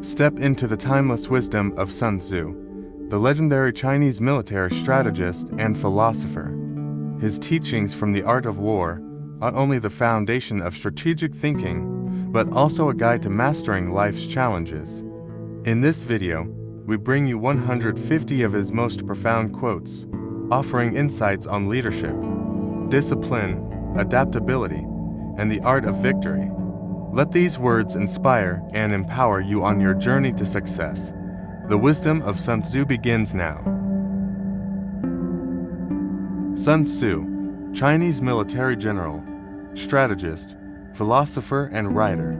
Step into the timeless wisdom of Sun Tzu, the legendary Chinese military strategist and philosopher. His teachings from the art of war are not only the foundation of strategic thinking, but also a guide to mastering life's challenges. In this video, we bring you 150 of his most profound quotes, offering insights on leadership, discipline, adaptability, and the art of victory. Let these words inspire and empower you on your journey to success. The wisdom of Sun Tzu begins now. Sun Tzu, Chinese military general, strategist, philosopher, and writer.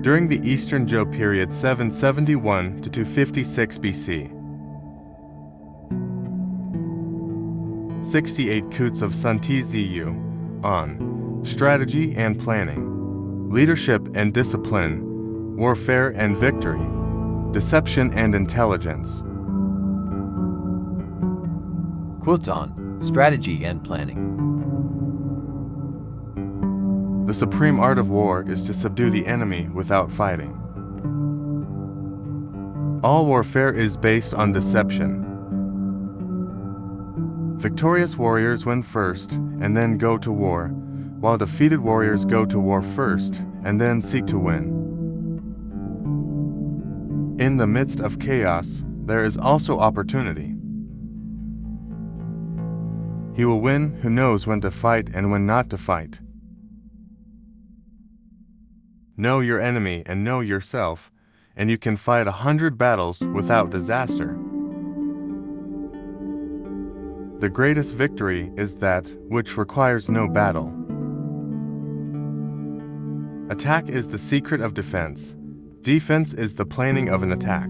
During the Eastern Zhou period 771 to 256 BC. 68 Quotes of Sun Tzu on strategy and planning, leadership and discipline, warfare and victory, deception and intelligence. Quotes on strategy and planning. The supreme art of war is to subdue the enemy without fighting. All warfare is based on deception. Victorious warriors win first and then go to war, while defeated warriors go to war first and then seek to win. In the midst of chaos, there is also opportunity. He will win who knows when to fight and when not to fight. Know your enemy and know yourself, and you can fight 100 battles without disaster. The greatest victory is that which requires no battle. Attack is the secret of defense. Defense is the planning of an attack.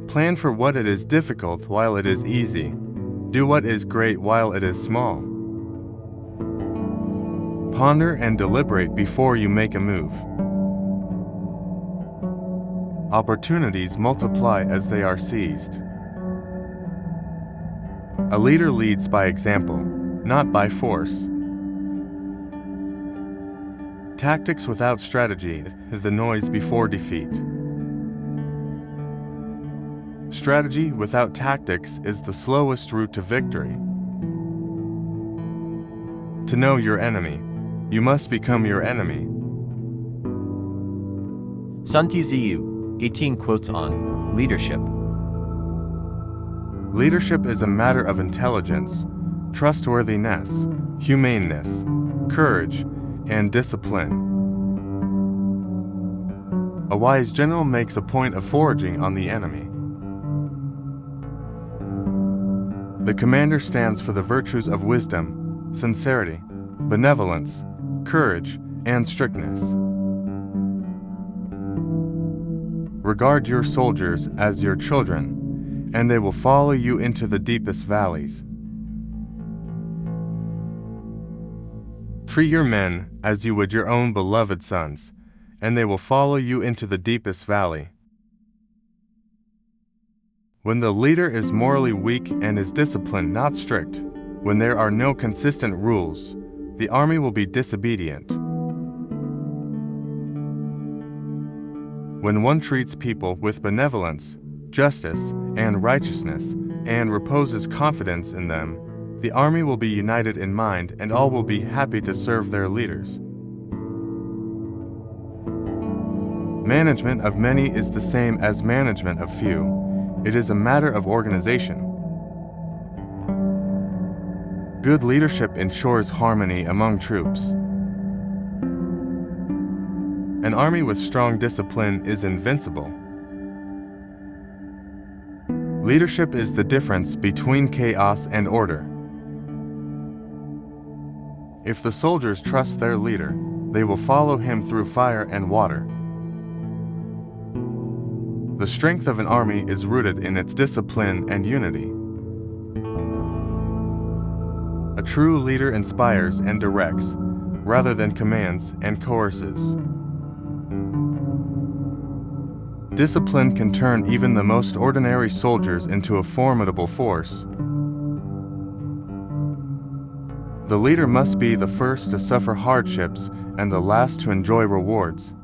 Plan for what it is difficult while it is easy. Do what is great while it is small. Ponder and deliberate before you make a move. Opportunities multiply as they are seized. A leader leads by example, not by force. Tactics without strategy is the noise before defeat. Strategy without tactics is the slowest route to victory. To know your enemy, you must become your enemy. Sun Tzu, 18 Quotes on leadership. Leadership is a matter of intelligence, trustworthiness, humaneness, courage, and discipline. A wise general makes a point of foraging on the enemy. The commander stands for the virtues of wisdom, sincerity, benevolence, courage, and strictness. Regard your soldiers as your children, and they will follow you into the deepest valleys. Treat your men as you would your own beloved sons, and they will follow you into the deepest valley. When the leader is morally weak and his discipline not strict, when there are no consistent rules, the army will be disobedient. When one treats people with benevolence, justice, and righteousness, and reposes confidence in them, the army will be united in mind and all will be happy to serve their leaders. Management of many is the same as management of few. It is a matter of organization. Good leadership ensures harmony among troops. An army with strong discipline is invincible. Leadership is the difference between chaos and order. If the soldiers trust their leader, they will follow him through fire and water. The strength of an army is rooted in its discipline and unity. A true leader inspires and directs, rather than commands and coerces. Discipline can turn even the most ordinary soldiers into a formidable force. The leader must be the first to suffer hardships and the last to enjoy rewards.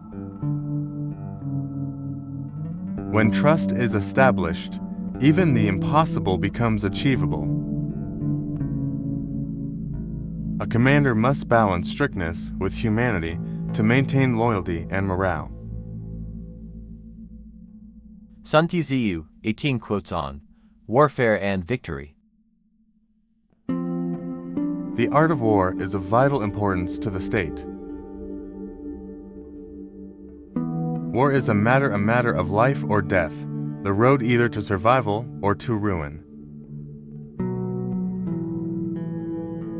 When trust is established, even the impossible becomes achievable. A commander must balance strictness with humanity to maintain loyalty and morale. Sun Tzu, 18 quotes on warfare and victory. The art of war is of vital importance to the state. War is a matter of life or death, the road either to survival or to ruin.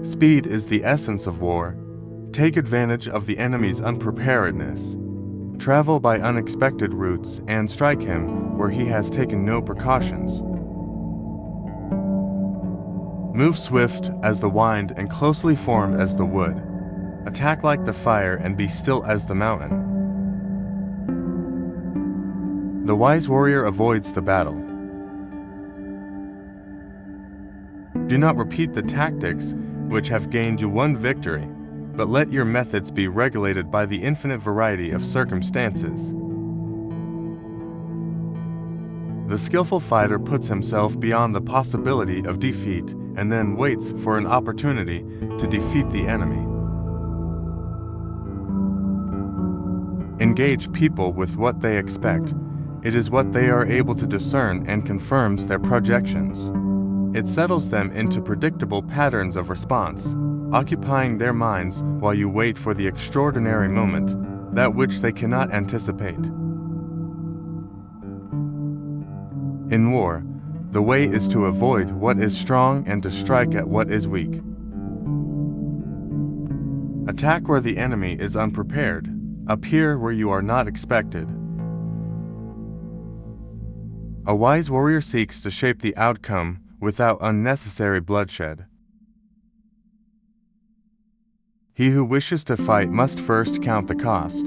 Speed is the essence of war. Take advantage of the enemy's unpreparedness. Travel by unexpected routes and strike him where he has taken no precautions. Move swift as the wind and closely formed as the wood. Attack like the fire and be still as the mountain. The wise warrior avoids the battle. Do not repeat the tactics which have gained you one victory, but let your methods be regulated by the infinite variety of circumstances. The skillful fighter puts himself beyond the possibility of defeat and then waits for an opportunity to defeat the enemy. Engage people with what they expect. It is what they are able to discern and confirms their projections. It settles them into predictable patterns of response, occupying their minds while you wait for the extraordinary moment, that which they cannot anticipate. In war, the way is to avoid what is strong and to strike at what is weak. Attack where the enemy is unprepared. Appear where you are not expected. A wise warrior seeks to shape the outcome without unnecessary bloodshed. He who wishes to fight must first count the cost.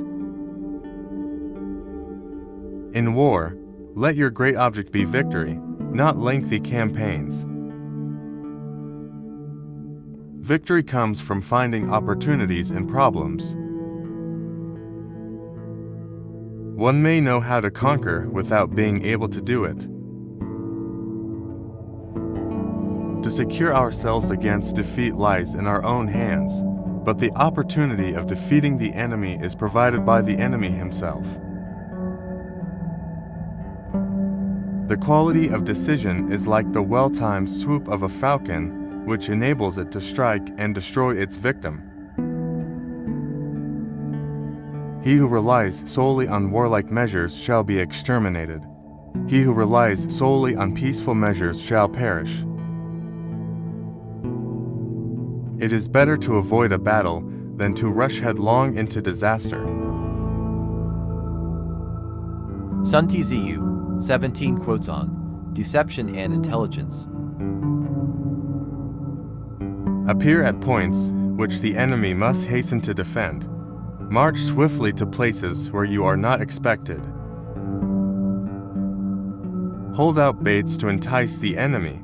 In war, let your great object be victory, not lengthy campaigns. Victory comes from finding opportunities in problems. One may know how to conquer without being able to do it. To secure ourselves against defeat lies in our own hands, but the opportunity of defeating the enemy is provided by the enemy himself. The quality of decision is like the well-timed swoop of a falcon, which enables it to strike and destroy its victim. He who relies solely on warlike measures shall be exterminated. He who relies solely on peaceful measures shall perish. It is better to avoid a battle than to rush headlong into disaster. Sun Tzu, 17 quotes on deception and intelligence. Appear at points which the enemy must hasten to defend. March swiftly to places where you are not expected. Hold out baits to entice the enemy,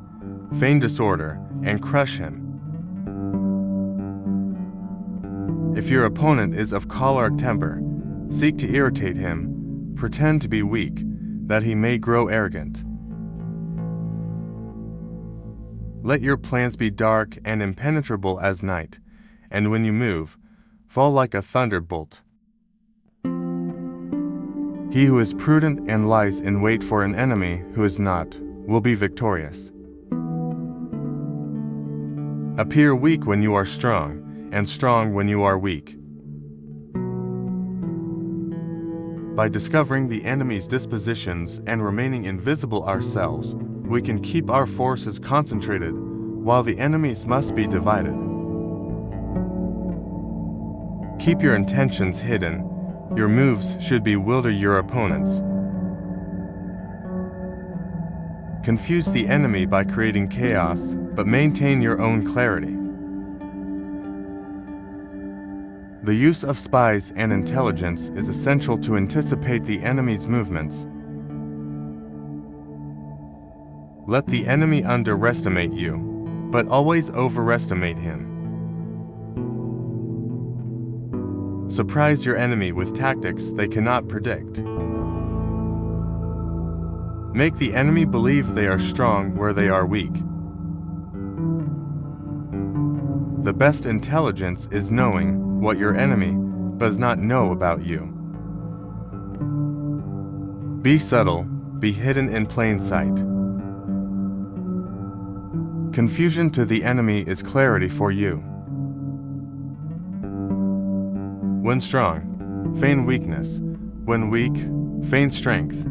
feign disorder, and crush him. If your opponent is of choleric temper, seek to irritate him, pretend to be weak, that he may grow arrogant. Let your plans be dark and impenetrable as night, and when you move, fall like a thunderbolt. He who is prudent and lies in wait for an enemy who is not, will be victorious. Appear weak when you are strong, and strong when you are weak. By discovering the enemy's dispositions and remaining invisible ourselves, we can keep our forces concentrated, while the enemy's must be divided. Keep your intentions hidden. Your moves should bewilder your opponents. Confuse the enemy by creating chaos, but maintain your own clarity. The use of spies and intelligence is essential to anticipate the enemy's movements. Let the enemy underestimate you, but always overestimate him. Surprise your enemy with tactics they cannot predict. Make the enemy believe they are strong where they are weak. The best intelligence is knowing what your enemy does not know about you. Be subtle, be hidden in plain sight. Confusion to the enemy is clarity for you. When strong, feign weakness. When weak, feign strength.